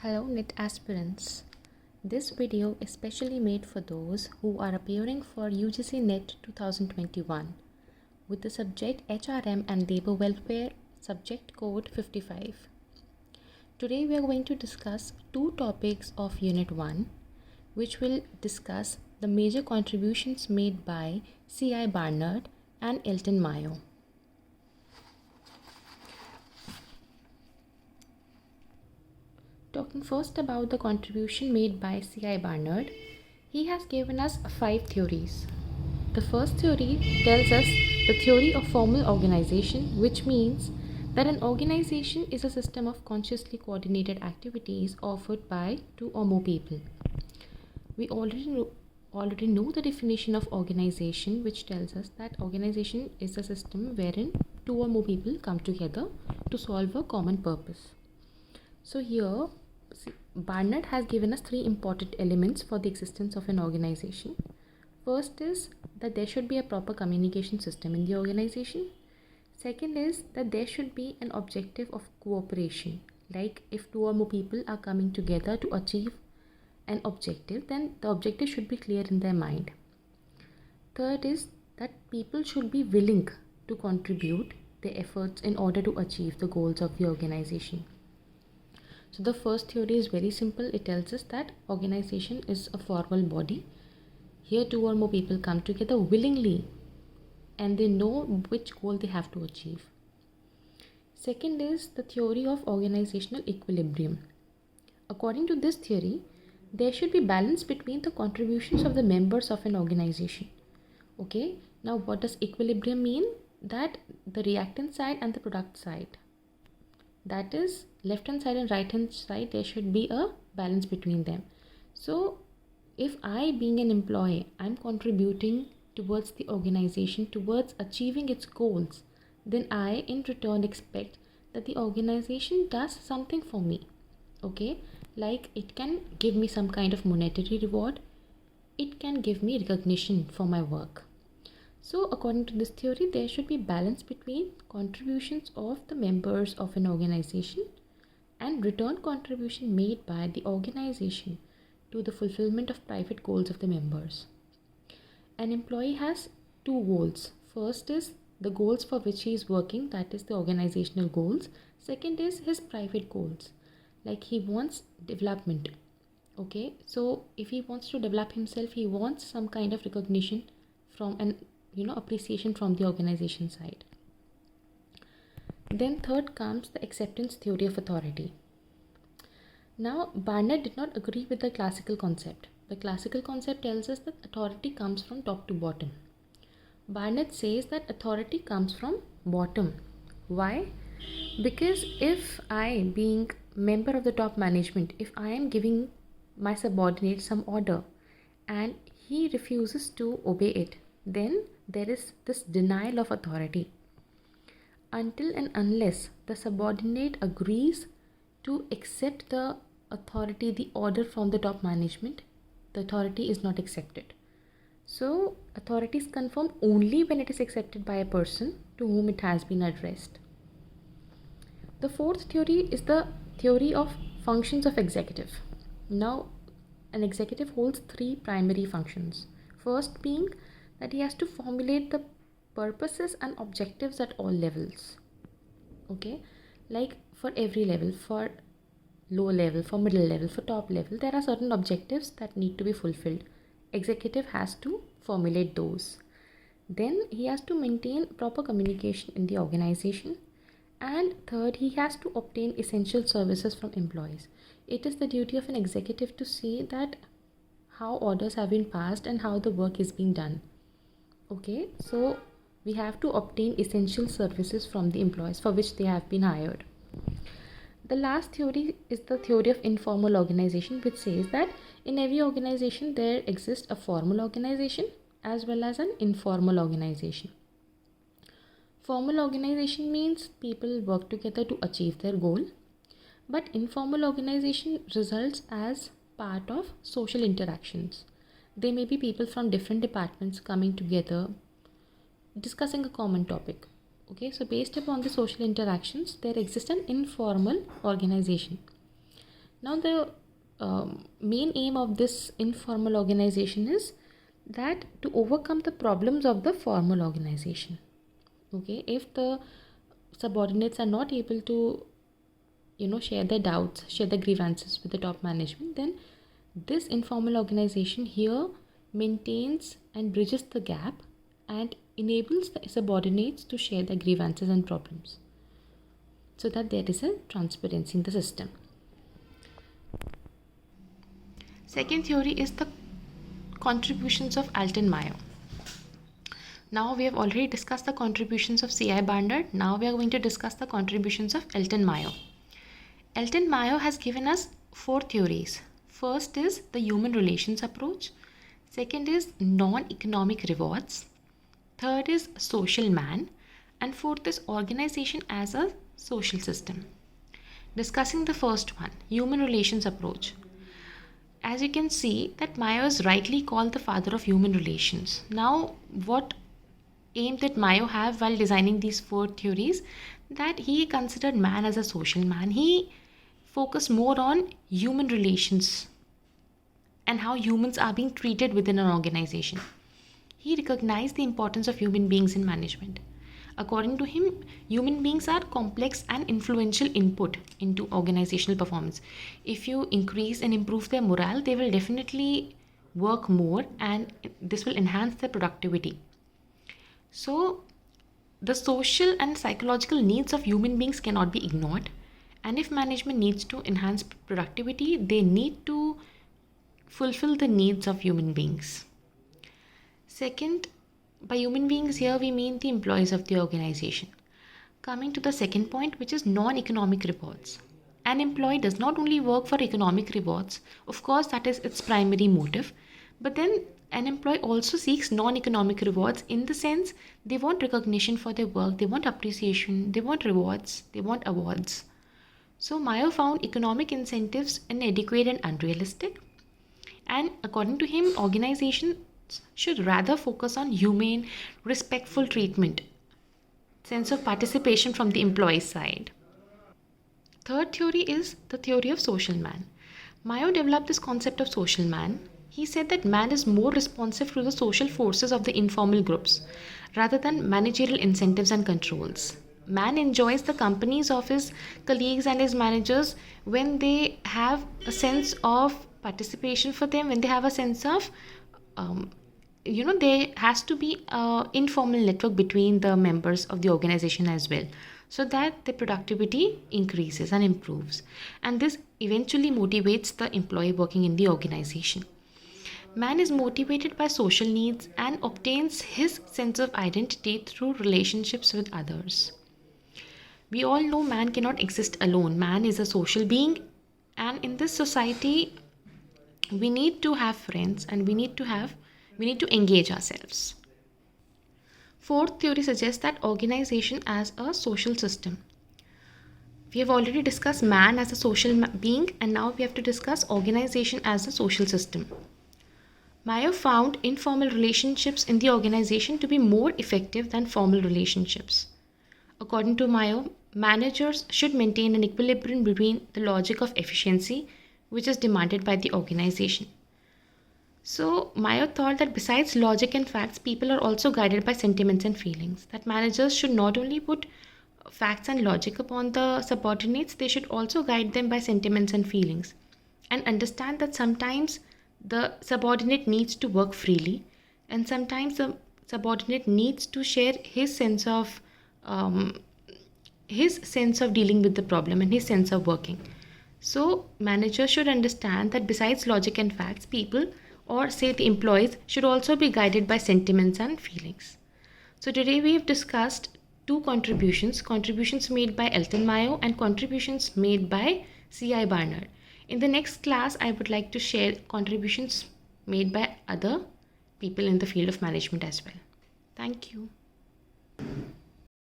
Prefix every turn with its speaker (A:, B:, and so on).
A: Hello NIT aspirants. This video is specially made for those who are appearing for UGC NET 2021 with the subject HRM and Labor Welfare, subject code 55. Today we are going to discuss two topics of Unit 1, which will discuss the major contributions made by C.I. Barnard and Elton Mayo. Talking first about the contribution made by C.I. Barnard, he has given us 5 theories. The first theory tells us the theory of formal organization, which means that an organization is a system of consciously coordinated activities offered by two or more people. We already know the definition of organization, which tells us that organization is a system wherein two or more people come together to solve a common purpose. So here, Barnard has given us 3 important elements for the existence of an organization. First is that there should be a proper communication system in the organization. Second is that there should be an objective of cooperation. Like if 2 or more people are coming together to achieve an objective, then the objective should be clear in their mind. Third is that people should be willing to contribute their efforts in order to achieve the goals of the organization. So the first theory is very simple. It tells us that organization is a formal body. Here 2 or more people come together willingly and they know which goal they have to achieve. Second is the theory of organizational equilibrium. According to this theory, there should be balance between the contributions of the members of an organization. Okay, now what does equilibrium mean? That the reactant side and the product side, that is left hand side and right hand side, there should be a balance between them. So if I, being an employee, I'm contributing towards the organization, towards achieving its goals, then I in return expect that the organization does something for me. Okay, like it can give me some kind of monetary reward, it can give me recognition for my work. So according to this theory, there should be balance between contributions of the members of an organization and return contribution made by the organization to the fulfillment of private goals of the members. An employee has 2 goals. First is the goals for which he is working, that is the organizational goals. Second is his private goals, like he wants development. Okay, so if he wants to develop himself, he wants some kind of recognition from an appreciation from the organization side. Then third comes the acceptance theory of authority. Now Barnard did not agree with the classical concept. The classical concept tells us that authority comes from top to bottom. Barnard says that authority comes from bottom. Why? Because if I, being member of the top management, if I am giving my subordinate some order and he refuses to obey it, then there is this denial of authority. Until and unless the subordinate agrees to accept the authority, the order from the top management, the authority is not accepted. So authority is confirmed only when it is accepted by a person to whom it has been addressed. The fourth theory is the theory of functions of executive. Now an executive holds 3 primary functions. First being that he has to formulate the purposes and objectives at all levels. Okay, like for every level, for low level, for middle level, for top level, there are certain objectives that need to be fulfilled. Executive has to formulate those. Then he has to maintain proper communication in the organization. And third, he has to obtain essential services from employees. It is the duty of an executive to see that how orders have been passed and how the work is being done. Okay, so we have to obtain essential services from the employees for which they have been hired. The last theory is the theory of informal organization, which says that in every organization there exists a formal organization as well as an informal organization. Formal organization means people work together to achieve their goal, but informal organization results as part of social interactions. They may be people from different departments coming together, discussing a common topic. Okay, so based upon the social interactions, there exists an informal organization. Now, the main aim of this informal organization is that to overcome the problems of the formal organization. Okay, if the subordinates are not able to, share their doubts, share their grievances with the top management, then this informal organization here maintains and bridges the gap and enables the subordinates to share their grievances and problems so that there is a transparency in the system. Second theory is the contributions of Alton Mayo. Now we have already discussed the contributions of C.I. Barnard. Now we are going to discuss the contributions of Alton Mayo. Alton Mayo has given us 4 theories. First is the human relations approach. Second is non-economic rewards. Third is social man. And fourth is organization as a social system. Discussing the first one, human relations approach. As you can see that Mayo is rightly called the father of human relations. Now, what aim did Mayo have while designing these 4 theories? That he considered man as a social man. He focused more on human relations and how humans are being treated within an organization. He recognized the importance of human beings in management. According to him, human beings are complex and influential input into organizational performance. If you increase and improve their morale, they will definitely work more and this will enhance their productivity. So, the social and psychological needs of human beings cannot be ignored. And if management needs to enhance productivity, they need to fulfill the needs of human beings. Second, by human beings here we mean the employees of the organization. Coming to the second point, which is non-economic rewards. An employee does not only work for economic rewards, of course that is its primary motive, but then an employee also seeks non-economic rewards in the sense they want recognition for their work, they want appreciation, they want rewards, they want awards. So Mayo found economic incentives inadequate and unrealistic. And according to him, organizations should rather focus on humane, respectful treatment, sense of participation from the employee side. Third theory is the theory of social man. Mayo developed this concept of social man. He said that man is more responsive to the social forces of the informal groups rather than managerial incentives and controls. Man enjoys the companies of his colleagues and his managers when they have a sense of participation for them, when they have a sense of there has to be an informal network between the members of the organization as well, so that the productivity increases and improves, and this eventually motivates the employee working in the organization. Man is motivated by social needs and obtains his sense of identity through relationships with others. We all know man cannot exist alone. Man is a social being, and in this society we need to have friends and we need to engage ourselves. Fourth theory suggests that organization as a social system. We have already discussed man as a social being, and now we have to discuss organization as a social system. Mayo found informal relationships in the organization to be more effective than formal relationships. According to Mayo, managers should maintain an equilibrium between the logic of efficiency, which is demanded by the organization. So, Mayo thought that besides logic and facts, people are also guided by sentiments and feelings. That managers should not only put facts and logic upon the subordinates, they should also guide them by sentiments and feelings. And understand that sometimes the subordinate needs to work freely, and sometimes the subordinate needs to share his sense of dealing with the problem and his sense of working. So, managers should understand that besides logic and facts, people, or say the employees, should also be guided by sentiments and feelings. So today we have discussed 2 contributions made by Alton Mayo and contributions made by C.I. Barnard. In the next class, I would like to share contributions made by other people in the field of management as well. Thank you.